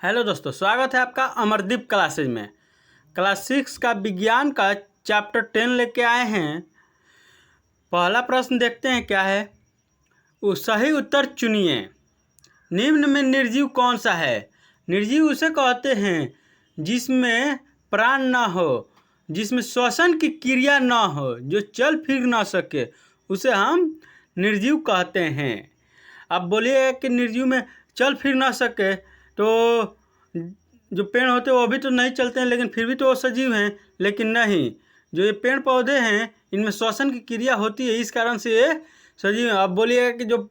Hello दोस्तों, स्वागत है आपका अमरदीप क्लासेज में। क्लास 6 का विज्ञान का चैप्टर 10 लेके आए हैं। पहला प्रश्न देखते हैं क्या है। सही उत्तर चुनिए। निम्न में निर्जीव कौन सा है? निर्जीव उसे कहते हैं जिसमें प्राण न हो, जिसमें श्वसन की क्रिया न हो, जो चल फिर ना सके, उसे हम निर्जीव कहते हैं। अब बोलिए कि निर्जीव में चल फिर ना सके तो जो पेड़ होते हैं वो भी तो नहीं चलते हैं, लेकिन फिर भी तो वो सजीव हैं। लेकिन नहीं, जो ये पेड़ पौधे हैं इनमें श्वसन की क्रिया होती है, इस कारण से ये सजीव हैं। अब बोलिएगा कि जो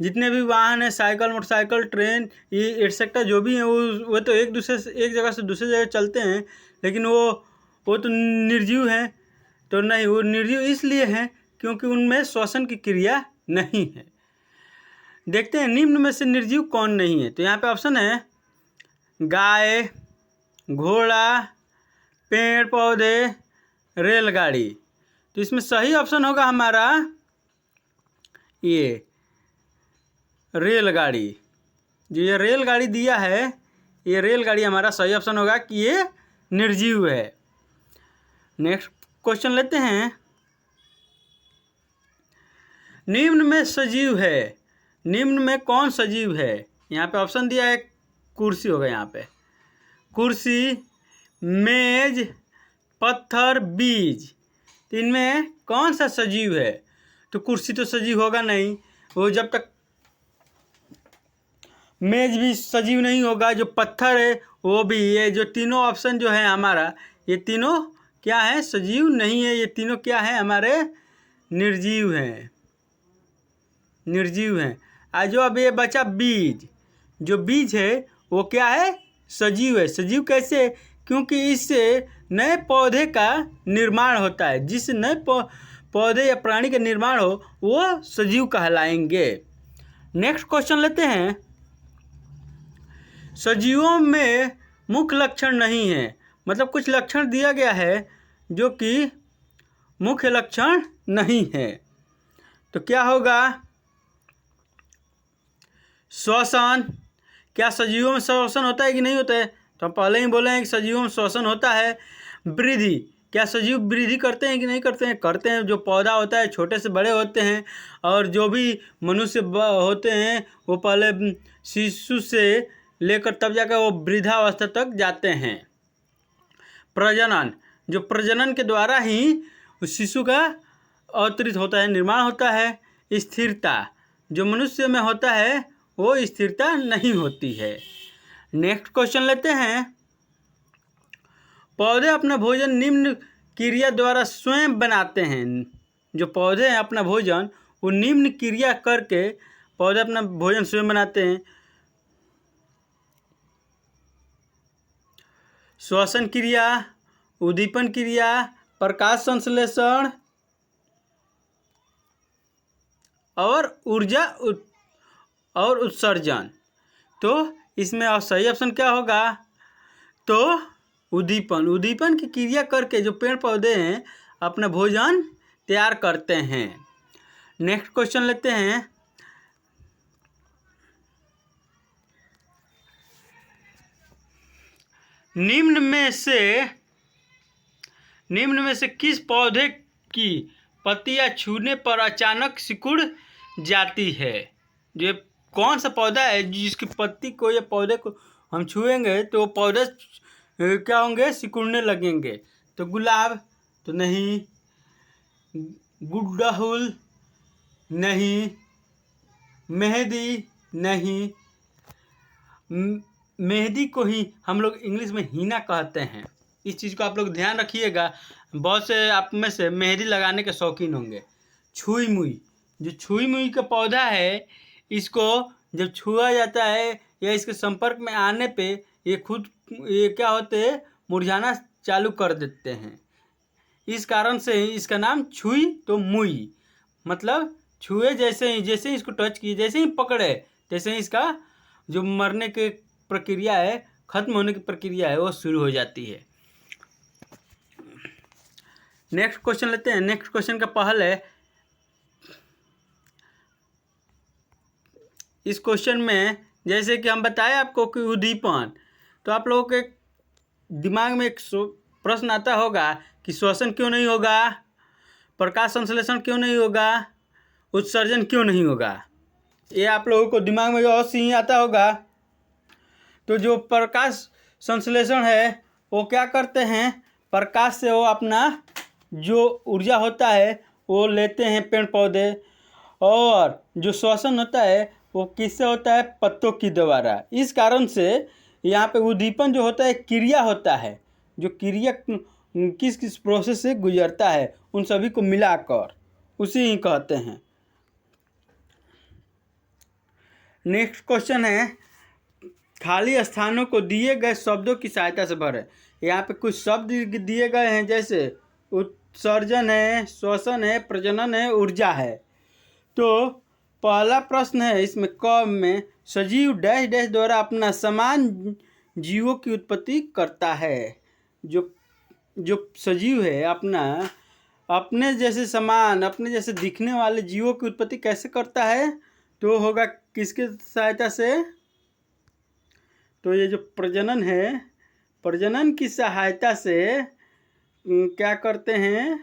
जितने भी वाहन हैं, साइकिल, मोटरसाइकिल, ट्रेन, ये एटसेट्रा जो भी हैं, वो तो एक जगह से दूसरी जगह चलते हैं, लेकिन वो तो निर्जीव हैं। तो नहीं, वो निर्जीव इसलिए हैं क्योंकि उनमें श्वसन की क्रिया नहीं है। देखते हैं निम्न में से निर्जीव कौन नहीं है। तो यहाँ पे ऑप्शन है गाय, घोड़ा, पेड़ पौधे, रेलगाड़ी। तो इसमें सही ऑप्शन होगा हमारा ये रेलगाड़ी। जो ये रेलगाड़ी दिया है, ये रेलगाड़ी हमारा सही ऑप्शन होगा कि ये निर्जीव है। नेक्स्ट क्वेश्चन लेते हैं। निम्न में सजीव है, निम्न में कौन सजीव है? यहाँ पे ऑप्शन दिया है कुर्सी होगा। यहाँ पे कुर्सी, मेज, पत्थर, बीज। तो इनमें कौन सा सजीव है? तो कुर्सी तो सजीव होगा नहीं, वो जब तक मेज भी सजीव नहीं होगा, जो पत्थर है वो भी। ये जो तीनों ऑप्शन जो है हमारा, ये तीनों क्या है? सजीव नहीं है। ये तीनों क्या है? हमारे निर्जीव हैं, निर्जीव हैं। आज जो अब ये बचा बीज, जो बीज है वो क्या है? सजीव है। सजीव कैसे? क्योंकि इससे नए पौधे का निर्माण होता है। जिस नए पौधे या प्राणी का निर्माण हो वो सजीव कहलाएंगे। नेक्स्ट क्वेश्चन लेते हैं। सजीवों में मुख्य लक्षण नहीं है, मतलब कुछ लक्षण दिया गया है जो कि मुख्य लक्षण नहीं है। तो क्या होगा? श्वसन। क्या सजीवों में श्वसन होता है कि नहीं होता है? तो हम पहले ही बोले हैं कि सजीवों में श्वसन होता है। वृद्धि। क्या सजीव वृद्धि करते हैं कि नहीं करते हैं? करते हैं। जो पौधा होता है छोटे से बड़े होते हैं, और जो भी मनुष्य होते हैं वो पहले शिशु से लेकर तब जाकर वो वृद्धावस्था तक जाते हैं। प्रजनन। जो प्रजनन के द्वारा ही उस शिशु का अवतरित होता है, निर्माण होता है। स्थिरता। जो मनुष्य में होता है वो स्थिरता नहीं होती है। नेक्स्ट क्वेश्चन लेते हैं। पौधे अपना भोजन निम्न क्रिया द्वारा स्वयं बनाते हैं। जो पौधे हैं अपना भोजन वो निम्न क्रिया करके पौधे अपना भोजन स्वयं बनाते हैं। श्वसन क्रिया, उद्दीपन क्रिया, प्रकाश संश्लेषण और ऊर्जा और उत्सर्जन। तो इसमें सही ऑप्शन क्या होगा? तो उद्दीपन। उद्दीपन की क्रिया करके जो पेड़ पौधे हैं अपना भोजन तैयार करते हैं। नेक्स्ट क्वेश्चन लेते हैं। निम्न में से किस पौधे की पत्तियां छूने पर अचानक सिकुड़ जाती है? जो कौन सा पौधा है जिसकी पत्ती को या पौधे को हम छुएंगे तो वो पौधे क्या होंगे? सिकुड़ने लगेंगे। तो गुलाब तो नहीं, गुड़हल नहीं, मेहंदी नहीं। मेहंदी को ही हम लोग इंग्लिश में हीना कहते हैं। इस चीज़ को आप लोग ध्यान रखिएगा। बहुत से आप में से मेहंदी लगाने के शौकीन होंगे। छुई मुई। जो छुई मुई का पौधा है, इसको जब छुआ जाता है या इसके संपर्क में आने पे ये क्या होते हैं? मुरझाना चालू कर देते हैं। इस कारण से इसका नाम छुई तो मुई, मतलब छुए जैसे ही इसको टच किए, जैसे ही पकड़े, तैसे ही इसका जो मरने की प्रक्रिया है, खत्म होने की प्रक्रिया है, वो शुरू हो जाती है। नेक्स्ट क्वेश्चन लेते हैं। नेक्स्ट क्वेश्चन का पहल है। इस क्वेश्चन में जैसे कि हम बताए आपको कि उद्दीपन, तो आप लोगों के दिमाग में एक प्रश्न आता होगा कि श्वसन क्यों नहीं होगा, प्रकाश संश्लेषण क्यों नहीं होगा, उत्सर्जन क्यों नहीं होगा। ये आप लोगों को दिमाग में अवश्य ही आता होगा। तो जो प्रकाश संश्लेषण है वो क्या करते हैं, प्रकाश से वो अपना जो ऊर्जा होता है वो लेते हैं पेड़ पौधे, और जो श्वसन होता है वो किससे होता है, पत्तों की द्वारा। इस कारण से यहाँ पे उद्दीपन जो होता है क्रिया होता है, जो क्रिया किस किस प्रोसेस से गुजरता है उन सभी को मिलाकर उसी ही कहते हैं। नेक्स्ट क्वेश्चन है, खाली स्थानों को दिए गए शब्दों की सहायता से भरें। यहाँ पे कुछ शब्द दिए गए हैं, जैसे उत्सर्जन है, श्वसन है, प्रजनन है, ऊर्जा है। तो पहला प्रश्न है इसमें क में, सजीव डैश डैश द्वारा अपना समान जीवों की उत्पत्ति करता है। जो सजीव है अपने जैसे समान, अपने जैसे दिखने वाले जीवों की उत्पत्ति कैसे करता है, तो होगा किसके सहायता से, तो ये जो प्रजनन है, प्रजनन की सहायता से क्या करते हैं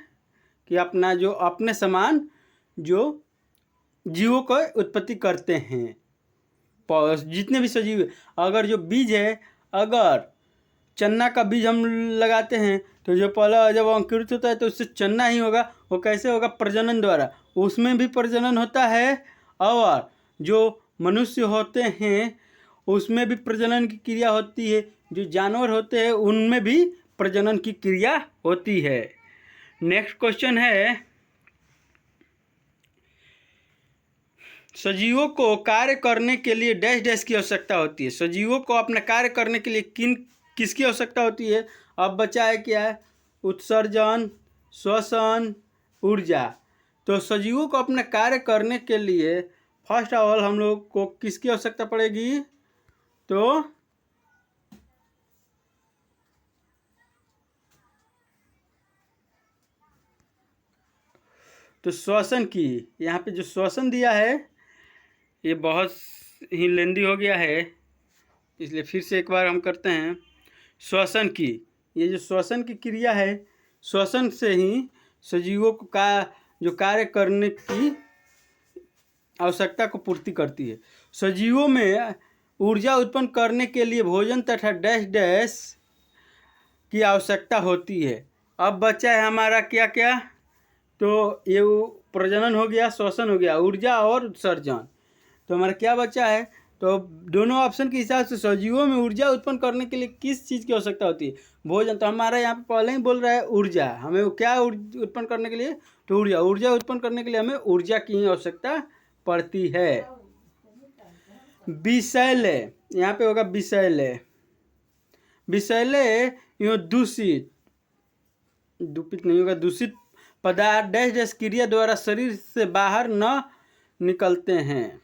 कि अपना जो अपने समान जो जीवों को उत्पत्ति करते हैं। जितने भी सजीव है, अगर जो बीज है, अगर चन्ना का बीज हम लगाते हैं तो जो पहला जब अंकुरित होता है तो उससे चन्ना ही होगा। वो कैसे होगा, प्रजनन द्वारा। उसमें भी प्रजनन होता है, और जो मनुष्य होते हैं उसमें भी प्रजनन की क्रिया होती है, जो जानवर होते हैं उनमें भी प्रजनन की क्रिया होती है। नेक्स्ट क्वेश्चन है, सजीवों को कार्य करने के लिए डैश डैश की आवश्यकता होती है। सजीवों को अपना कार्य करने के लिए किसकी आवश्यकता होती है। अब बचा है क्या है, उत्सर्जन, श्वसन, ऊर्जा। तो सजीवों को अपना कार्य करने के लिए फर्स्ट ऑफ ऑल हम लोग को किसकी आवश्यकता पड़ेगी, तो श्वसन की। यहाँ पे जो श्वसन दिया है ये बहुत ही लेंदी हो गया है, इसलिए फिर से एक बार हम करते हैं। श्वसन की, ये जो श्वसन की क्रिया है, श्वसन से ही सजीवों को जो कार्य करने की आवश्यकता को पूर्ति करती है। सजीवों में ऊर्जा उत्पन्न करने के लिए भोजन तथा डैश डैश की आवश्यकता होती है। अब बचा है हमारा क्या क्या, तो ये प्रजनन हो गया, श्वसन हो गया, ऊर्जा और उत्सर्जन। तो हमारा क्या बचा है, तो दोनों ऑप्शन के हिसाब से सजीवों में ऊर्जा उत्पन्न करने के लिए किस चीज़ की आवश्यकता होती है, भोजन। तो हमारा यहाँ पे पहले ही बोल रहा है ऊर्जा, हमें क्या उत्पन्न करने के लिए, तो ऊर्जा उत्पन्न करने के लिए हमें ऊर्जा की ही आवश्यकता पड़ती है। विषैले, यहाँ पे होगा विषैले। विषैले यूँ दूषित नहीं होगा, दूषित पदार्थ डैश डैश क्रिया द्वारा शरीर से बाहर न निकलते हैं।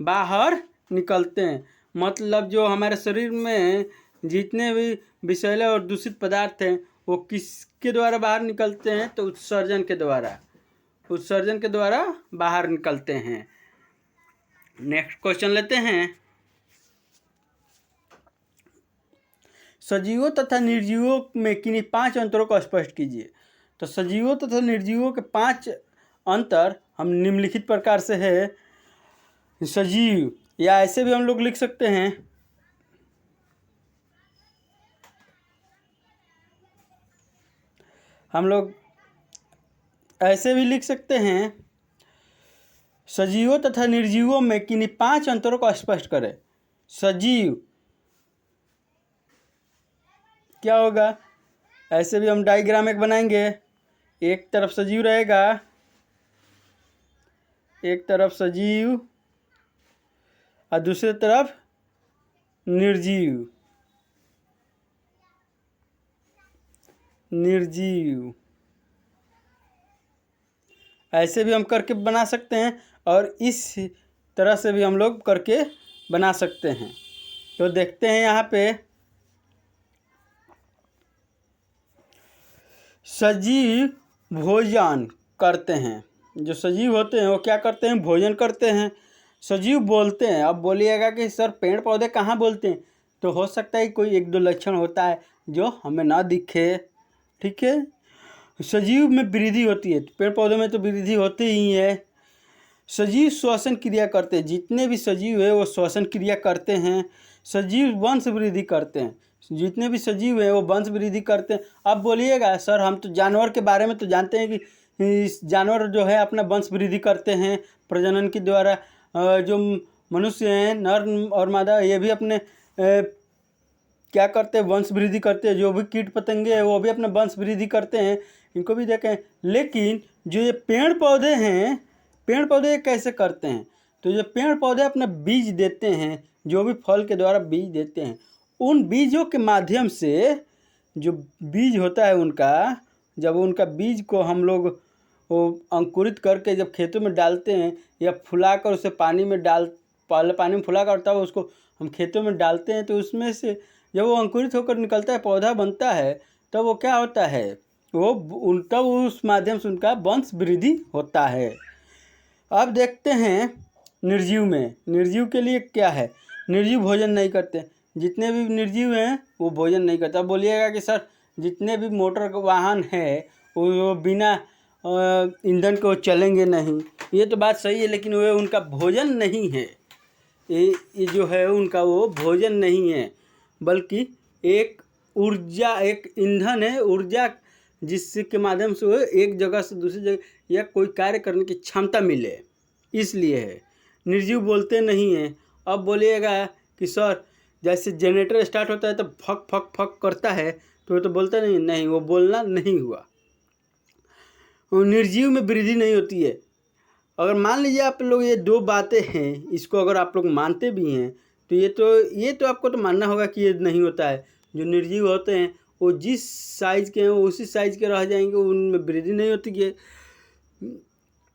बाहर निकलते हैं मतलब जो हमारे शरीर में जितने भी विषैले और दूषित पदार्थ हैं वो किसके द्वारा बाहर निकलते हैं, तो उत्सर्जन के द्वारा बाहर निकलते हैं। नेक्स्ट क्वेश्चन लेते हैं, सजीवों तथा निर्जीवों में किन्हीं 5 अंतरों को स्पष्ट कीजिए। तो सजीवों तथा निर्जीवों के 5 अंतर हम निम्नलिखित प्रकार से है। सजीव, या ऐसे भी हम लोग लिख सकते हैं, हम लोग ऐसे भी लिख सकते हैं, सजीवों तथा निर्जीवों में किन्हीं 5 अंतरों को स्पष्ट करें। सजीव क्या होगा, ऐसे भी हम डायग्राम एक बनाएंगे। एक तरफ सजीव रहेगा, एक तरफ सजीव और दूसरी तरफ निर्जीव। ऐसे भी हम करके बना सकते हैं, और इस तरह से भी हम लोग करके बना सकते हैं। तो देखते हैं यहाँ पे, सजीव भोजन करते हैं। जो सजीव होते हैं वो क्या करते हैं, भोजन करते हैं। सजीव बोलते हैं। अब बोलिएगा कि सर पेड़ पौधे कहाँ बोलते हैं, तो हो सकता है कोई एक दो लक्षण होता है जो हमें ना दिखे। ठीक है, सजीव में वृद्धि होती है, पेड़ पौधों में तो वृद्धि होती ही है। सजीव श्वसन क्रिया करते हैं, जितने भी सजीव है वो श्वसन क्रिया करते हैं। सजीव वंश वृद्धि करते हैं, जितने भी सजीव है वो वंश वृद्धि करते हैं। अब बोलिएगा सर हम तो जानवर के बारे में तो जानते हैं कि इस जानवर जो है अपना वंश वृद्धि करते हैं प्रजनन के द्वारा। जो मनुष्य हैं नर और मादा ये भी अपने क्या करते हैं, वंश वृद्धि करते हैं। जो भी कीट पतंगे हैं वो भी अपना वंश वृद्धि करते हैं, इनको भी देखें। लेकिन जो ये पेड़ पौधे हैं, पेड़ पौधे कैसे करते हैं? तो ये पेड़ पौधे अपना बीज देते हैं, जो भी फल के द्वारा बीज देते हैं, उन बीजों के माध्यम से जो बीज होता है उनका, जब उनका बीज को हम लोग वो अंकुरित करके जब खेतों में डालते हैं या फुलाकर उसे पानी में पहले पानी में फुलाकर तब उसको हम खेतों में डालते हैं, तो उसमें से जब वो अंकुरित होकर निकलता है, पौधा बनता है, तब वो क्या होता है, वो तब उस माध्यम से उनका वंश वृद्धि होता है। अब देखते हैं निर्जीव में। निर्जीव के लिए क्या है? निर्जीव भोजन नहीं करते, जितने भी निर्जीव हैं वो भोजन नहीं करते। अब बोलिएगा कि सर जितने भी मोटर वाहन है वो बिना ईंधन को चलेंगे नहीं, ये तो बात सही है, लेकिन वो उनका भोजन नहीं है। ये जो है उनका वो भोजन नहीं है, बल्कि एक ऊर्जा, एक ईंधन है, ऊर्जा जिसके माध्यम से वो एक जगह से दूसरी जगह या कोई कार्य करने की क्षमता मिले, इसलिए है। निर्जीव बोलते नहीं हैं। अब बोलिएगा कि सर जैसे जनरेटर स्टार्ट होता है तो फक फक फक करता है, तो वो तो बोलता नहीं, वो बोलना नहीं हुआ। निर्जीव में वृद्धि नहीं होती है। अगर मान लीजिए आप लोग ये दो बातें हैं, इसको अगर आप लोग मानते भी हैं तो ये तो आपको तो मानना होगा कि ये नहीं होता है। जो निर्जीव होते हैं वो जिस साइज के हैं वो उसी साइज के रह जाएंगे, उनमें वृद्धि नहीं होती है।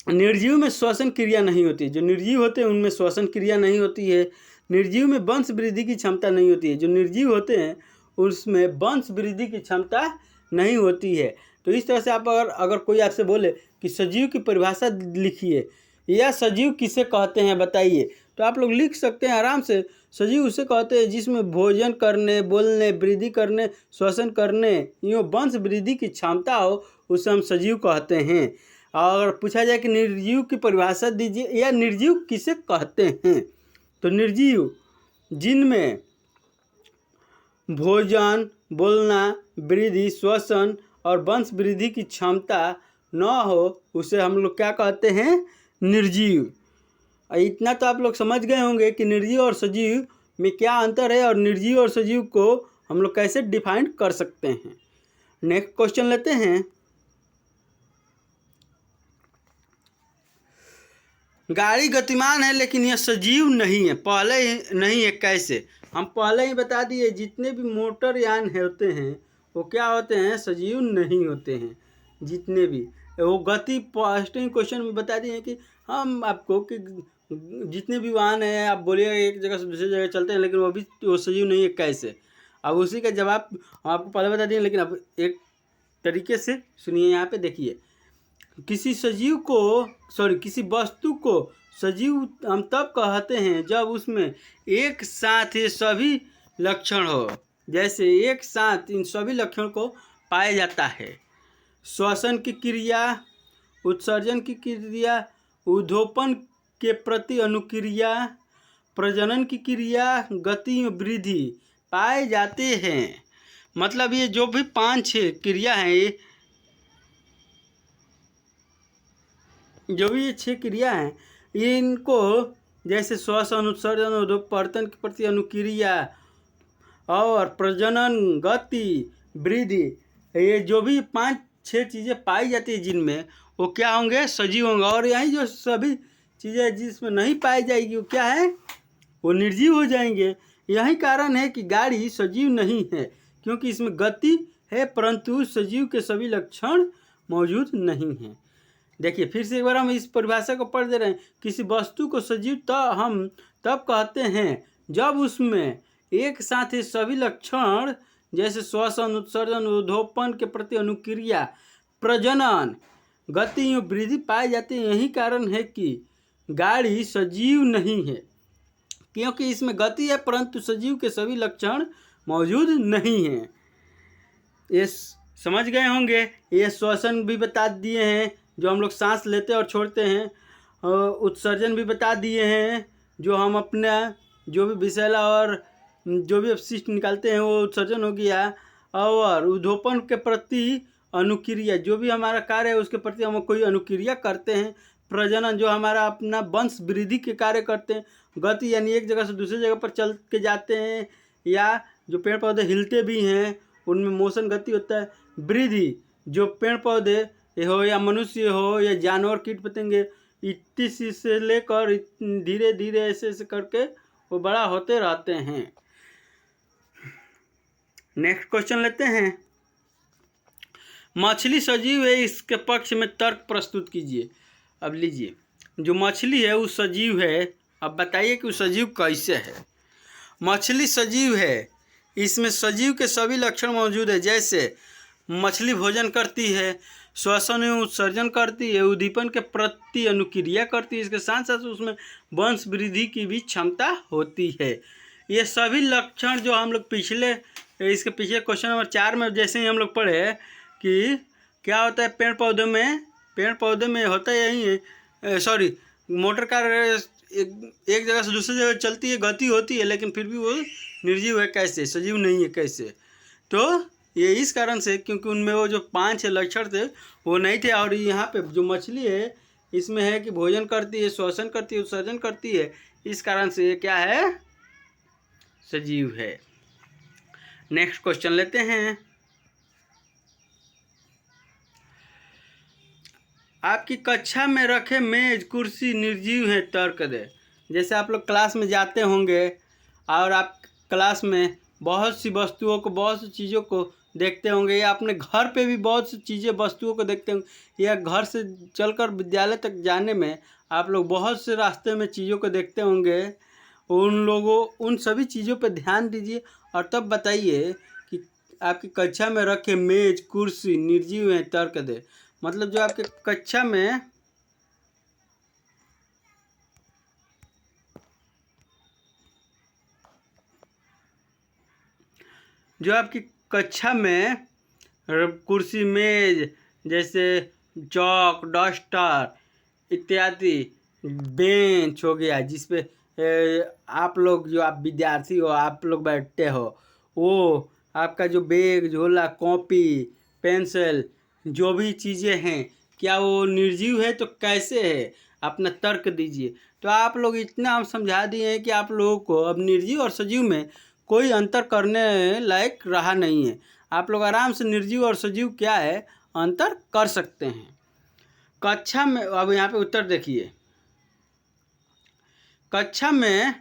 निर्जीव में श्वसन क्रिया नहीं होती, जो निर्जीव होते हैं उनमें श्वसन क्रिया नहीं होती है। निर्जीव में वंश वृद्धि की क्षमता नहीं होती है, जो निर्जीव होते हैं उसमें वंश वृद्धि की क्षमता नहीं होती है। तो इस तरह से आप अगर कोई आपसे बोले कि सजीव की परिभाषा लिखिए या सजीव किसे कहते हैं बताइए, तो आप लोग लिख सकते हैं आराम से। सजीव उसे कहते हैं जिसमें भोजन करने, बोलने, वृद्धि करने, श्वसन करने, यूँ वंश वृद्धि की क्षमता हो, उसे हम सजीव कहते हैं। और पूछा जाए कि निर्जीव की परिभाषा दीजिए या निर्जीव किसे कहते हैं, तो निर्जीव जिनमें भोजन, बोलना, वृद्धि, श्वसन और वंश वृद्धि की क्षमता न हो, उसे हम लोग क्या कहते हैं? निर्जीव। इतना तो आप लोग समझ गए होंगे कि निर्जीव और सजीव में क्या अंतर है और निर्जीव और सजीव को हम लोग कैसे डिफाइन कर सकते हैं। नेक्स्ट क्वेश्चन लेते हैं। गाड़ी गतिमान है लेकिन यह सजीव नहीं है, पहले ही नहीं है, कैसे? हम पहले ही बता दिए जितने भी मोटर यान होते हैं वो क्या होते हैं? सजीव नहीं होते हैं। जितने भी वो गति फर्स्टिंग क्वेश्चन में बता दिए कि हम आपको कि जितने भी वाहन हैं आप बोलिए एक जगह से दूसरी जगह चलते हैं, लेकिन वो सजीव नहीं है, कैसे? अब उसी का जवाब आपको पहले बता दिए, लेकिन अब एक तरीके से सुनिए। यहाँ पे देखिए, किसी वस्तु को सजीव हम तब कहते हैं जब उसमें एक साथ ये सभी लक्षण हो। जैसे एक साथ इन सभी लक्षणों को पाया जाता है: श्वसन की क्रिया, उत्सर्जन की क्रिया, ऊर्ध्वपन के प्रति अनुक्रिया, प्रजनन की क्रिया, गति में वृद्धि पाए जाते हैं। मतलब ये जो भी 5-6 क्रिया हैं, जो भी ये 6 क्रिया हैं, ये इनको जैसे श्वसन, उत्सर्जन, ऊर्ध्वपतन के प्रति अनुक्रिया और प्रजनन, गति, वृद्धि, ये जो भी 5-6 चीज़ें पाई जाती है जिनमें, वो क्या होंगे? सजीव होंगे। और यही जो सभी चीज़ें जिसमें नहीं पाई जाएगी वो क्या है? वो निर्जीव हो जाएंगे। यही कारण है कि गाड़ी सजीव नहीं है, क्योंकि इसमें गति है परंतु सजीव के सभी लक्षण मौजूद नहीं हैं। देखिए फिर से एक बार हम इस परिभाषा को पढ़ दे रहे हैं। किसी वस्तु को सजीव हम तब कहते हैं जब उसमें एक साथ ही सभी लक्षण जैसे श्वसन, उत्सर्जन, ऊर्ध्वपन के प्रति अनुक्रिया, प्रजनन, गति और वृद्धि पाई जाती है। यही कारण है कि गाड़ी सजीव नहीं है। क्योंकि इसमें गति है परंतु सजीव के सभी लक्षण मौजूद नहीं हैं। ये समझ गए होंगे। ये श्वसन भी बता दिए हैं, जो हम लोग सांस लेते और छोड़ते हैं। उत्सर्जन भी बता दिए हैं, जो हम अपना जो भी विषैला और जो भी अपशिष्ट निकालते हैं वो उत्सर्जन हो गया। और उद्दीपन के प्रति अनुक्रिया, जो भी हमारा कार्य है उसके प्रति हम कोई अनुक्रिया करते हैं। प्रजनन, जो हमारा अपना वंश वृद्धि के कार्य करते हैं। गति यानी एक जगह से दूसरी जगह पर चल के जाते हैं, या जो पेड़ पौधे हिलते भी हैं उनमें मोशन गति होता है। वृद्धि, जो पेड़ पौधे हो या मनुष्य हो या जानवर कीट पतंगे इतनी से लेकर धीरे धीरे ऐसे ऐसे करके वो बड़ा होते रहते हैं। नेक्स्ट क्वेश्चन लेते हैं। मछली सजीव है, इसके पक्ष में तर्क प्रस्तुत कीजिए। अब लीजिए, जो मछली है वो सजीव है, अब बताइए कि वो सजीव कैसे है। मछली सजीव है, इसमें सजीव के सभी लक्षण मौजूद है। जैसे मछली भोजन करती है, श्वसन एवं उत्सर्जन करती है, उद्दीपन के प्रति अनुक्रिया करती है, इसके साथ साथ उसमें वंश वृद्धि की भी क्षमता होती है। ये सभी लक्षण जो हम लोग इसके पिछले क्वेश्चन नंबर 4 में जैसे ही हम लोग पढ़े कि क्या होता है पेड़ पौधे में होता यही है। सॉरी, मोटर कार एक जगह से दूसरी जगह चलती है, गति होती है, लेकिन फिर भी वो निर्जीव है कैसे, सजीव नहीं है कैसे। तो ये इस कारण से क्योंकि उनमें वो जो 5 लक्षण थे वो नहीं थे। और यहाँ पे जो मछली है इसमें है कि भोजन करती है, श्वसन करती है, उत्सर्जन करती है, इस कारण से ये क्या है, सजीव है। नेक्स्ट क्वेश्चन लेते हैं। आपकी कक्षा में रखे मेज कुर्सी निर्जीव है, तर्क दे। जैसे आप लोग क्लास में जाते होंगे और आप क्लास में बहुत सी वस्तुओं को, बहुत सी चीज़ों को देखते होंगे, या अपने घर पे भी बहुत सी चीज़ें वस्तुओं को देखते होंगे, या घर से चलकर विद्यालय तक जाने में आप लोग बहुत से रास्ते में चीज़ों को देखते होंगे। उन सभी चीज़ों पे ध्यान दीजिए और तब बताइए कि आपकी कक्षा में रखे मेज कुर्सी निर्जीव हैं, तर्क दे। मतलब जो आपके कक्षा में कुर्सी मेज जैसे चौक डस्टर इत्यादि, बेंच हो गया जिसपे आप लोग जो आप विद्यार्थी हो आप लोग बैठते हो, वो आपका जो बैग झोला कॉपी पेंसिल जो भी चीज़ें हैं क्या वो निर्जीव है तो कैसे है, अपना तर्क दीजिए। तो आप लोग इतना हम समझा दिए हैं कि आप लोगों को अब निर्जीव और सजीव में कोई अंतर करने लायक रहा नहीं है। आप लोग आराम से निर्जीव और सजीव क्या है अंतर कर सकते हैं। कक्षा में अब यहाँ पे उत्तर देखिए, कक्षा में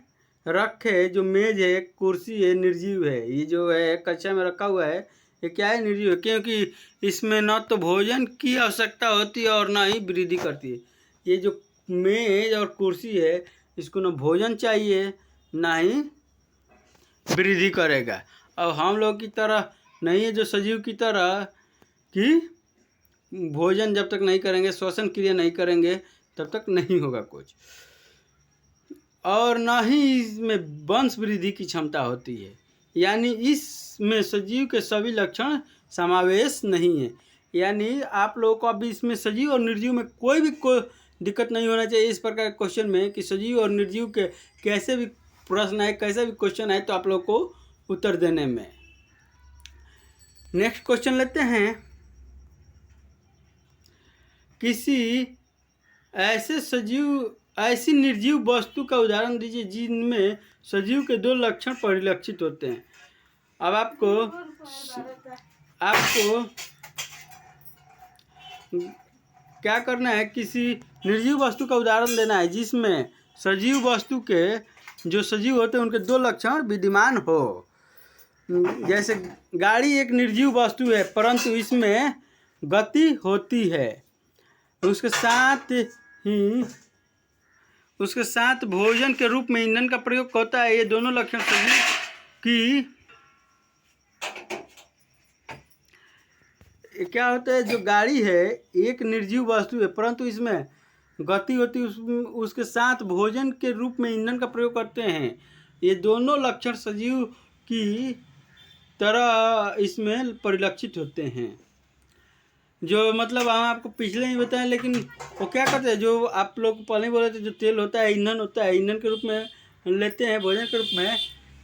रखे जो मेज है कुर्सी है निर्जीव है। ये जो है कक्षा में रखा हुआ है ये क्या है, निर्जीव है, क्योंकि इसमें न तो भोजन की आवश्यकता होती है और ना ही वृद्धि करती है। ये जो मेज और कुर्सी है इसको न भोजन चाहिए ना ही वृद्धि करेगा। अब हम लोग की तरह नहीं है जो सजीव की तरह कि भोजन जब तक नहीं करेंगे, श्वसन क्रिया नहीं करेंगे तब तक नहीं होगा कुछ, और ना ही इसमें वंश वृद्धि की क्षमता होती है। यानी इसमें सजीव के सभी लक्षण समावेश नहीं है। यानी आप लोगों को अभी इसमें सजीव और निर्जीव में कोई दिक्कत नहीं होना चाहिए इस प्रकार के क्वेश्चन में कि सजीव और निर्जीव के कैसे भी प्रश्न आए, कैसे भी क्वेश्चन आए तो आप लोग को उत्तर देने में। नेक्स्ट क्वेश्चन लेते हैं। किसी ऐसी निर्जीव वस्तु का उदाहरण दीजिए जिनमें सजीव के 2 लक्षण परिलक्षित होते हैं। अब आपको क्या करना है, किसी निर्जीव वस्तु का उदाहरण देना है जिसमें सजीव वस्तु के जो सजीव होते हैं उनके 2 लक्षण विद्यमान हो। जैसे गाड़ी एक निर्जीव वस्तु है परंतु इसमें गति होती है, उसके साथ भोजन के रूप में ईंधन का प्रयोग होता है। ये दोनों लक्षण सजीव की क्या होता है, जो गाड़ी है एक निर्जीव वस्तु है परंतु इसमें गति होती है उसके साथ भोजन के रूप में ईंधन का प्रयोग करते हैं। ये दोनों लक्षण सजीव की तरह इसमें परिलक्षित होते हैं। जो मतलब हम आपको पिछले ही बताएं, लेकिन वो क्या करते हैं, जो आप लोग पहले ही बोले थे, जो तेल होता है ईंधन होता है, ईंधन के रूप में लेते हैं, भोजन के रूप में,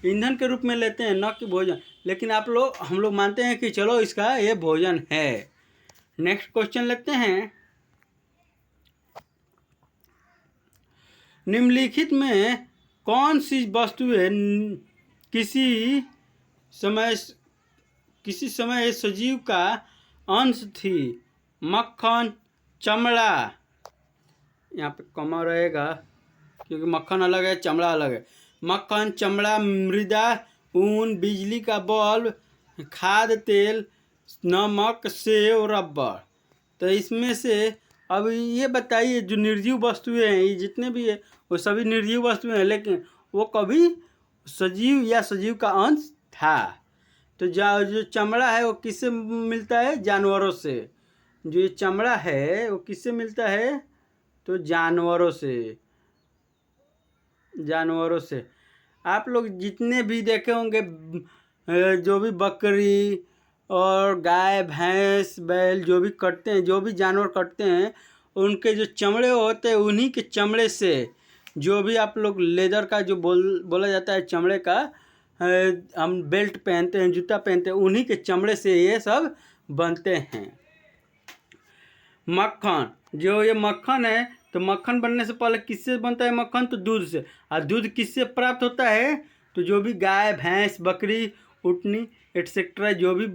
ईंधन के रूप में लेते हैं, न कि भोजन। लेकिन हम लोग मानते हैं कि चलो इसका ये भोजन है। नेक्स्ट क्वेश्चन लेते हैं। निम्नलिखित में कौन सी वस्तुएं किसी समय सजीव का अंश थी? मक्खन, चमड़ा, यहाँ पे कमा रहेगा क्योंकि मक्खन अलग है, चमड़ा अलग है। मक्खन, चमड़ा, मृदा, ऊन, बिजली का बल्ब, खाद्य तेल, नमक, सेव, रबर। तो इसमें से अब ये बताइए, जो निर्जीव वस्तुएं हैं, ये जितने भी है वो सभी निर्जीव वस्तुएं हैं, लेकिन वो कभी सजीव या सजीव का अंश था। तो जो चमड़ा है वो किससे मिलता है? जानवरों से। जो ये चमड़ा है वो किससे मिलता है? तो जानवरों से। आप लोग जितने भी देखे होंगे, जो भी बकरी और गाय, भैंस, बैल जो भी कटते हैं, जो भी जानवर कटते हैं, उनके जो चमड़े होते हैं, उन्हीं के चमड़े से, जो भी आप लोग लेदर का जो बोला जाता है, चमड़े का हम बेल्ट पहनते हैं, जूता पहनते हैं, उन्हीं के चमड़े से ये सब बनते हैं। मक्खन, जो ये मक्खन है, तो मक्खन बनने से पहले किससे बनता है मक्खन? तो दूध से। और दूध किससे प्राप्त होता है? तो जो भी गाय, भैंस, बकरी, ऊँटनी एटसेट्रा जो भी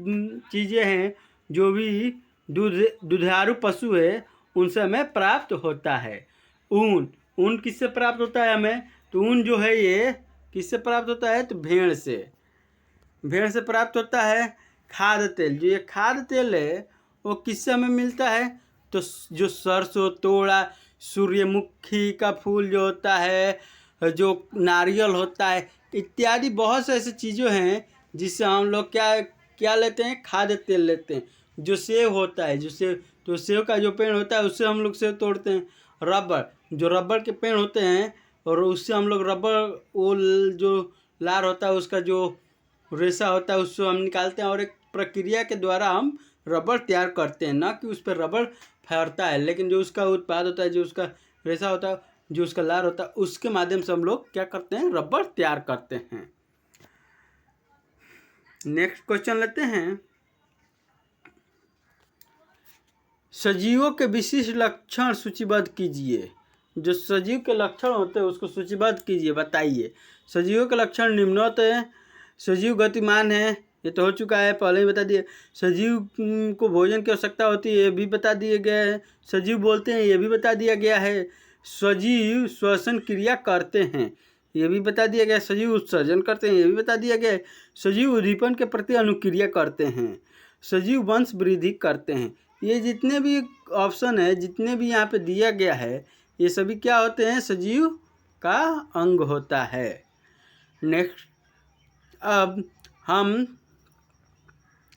चीज़ें हैं, जो भी दुधारू पशु है, उनसे हमें प्राप्त होता है। ऊन किससे प्राप्त होता है हमें? तो ऊन जो है ये किससे प्राप्त होता है? तो भेड़ से प्राप्त होता है। खाद्य तेल, जो ये खाद्य तेल है वो किससे हमें मिलता है? तो जो सरसों, तोड़ा, सूर्यमुखी का फूल जो होता है, जो नारियल होता है, इत्यादि बहुत से ऐसी चीज़ें हैं जिससे हम लोग क्या लेते हैं? खाद्य तेल लेते हैं। जो सेब होता है, तो सेब का जो पेड़ होता है उससे हम लोग सेब तोड़ते हैं। जो रबर के पेड़ होते हैं, और उससे हम लोग रबर, वो जो लार होता है उसका जो रेशा होता है उससे हम निकालते हैं, और एक प्रक्रिया के द्वारा हम रबर तैयार करते हैं। ना कि उस पर रबर फैलता है, लेकिन जो उसका उत्पाद होता है, जो उसका रेशा होता है, जो उसका लार होता है, उसके माध्यम से हम लोग क्या करते हैं? रबर तैयार करते हैं। नेक्स्ट क्वेश्चन लेते हैं। सजीवों के विशिष्ट लक्षण सूचीबद्ध कीजिए। जो सजीव के लक्षण होते हैं उसको सूचीबद्ध कीजिए, बताइए। सजीवों के लक्षण निम्नोक्त हैं। सजीव गतिमान है, ये तो हो चुका है, पहले ही बता दिए। सजीव को भोजन की आवश्यकता होती है, ये भी बता दिए गए हैं। सजीव बोलते हैं, ये भी बता दिया गया है। सजीव श्वसन क्रिया करते हैं, ये भी बता दिया गया है। सजीव उत्सर्जन करते हैं, ये भी बता दिया गया है। सजीव उद्दीपन के प्रति अनुक्रिया करते हैं। सजीव वंश वृद्धि करते हैं। ये जितने भी ऑप्शन है, जितने भी यहाँ पे दिया गया है, ये सभी क्या होते हैं? सजीव का अंग होता है। नेक्स्ट, अब हम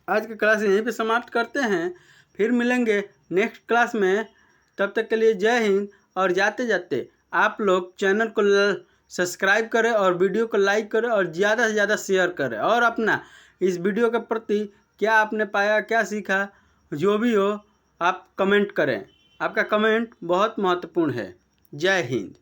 आज की क्लास यहीं पे समाप्त करते हैं, फिर मिलेंगे नेक्स्ट क्लास में। तब तक के लिए जय हिंद। और जाते जाते आप लोग चैनल को सब्सक्राइब करें और वीडियो को लाइक करें और ज़्यादा से ज़्यादा शेयर करें, और अपना इस वीडियो के प्रति क्या आपने पाया, क्या सीखा, जो भी हो आप कमेंट करें। आपका कमेंट बहुत महत्वपूर्ण है। जय हिंद।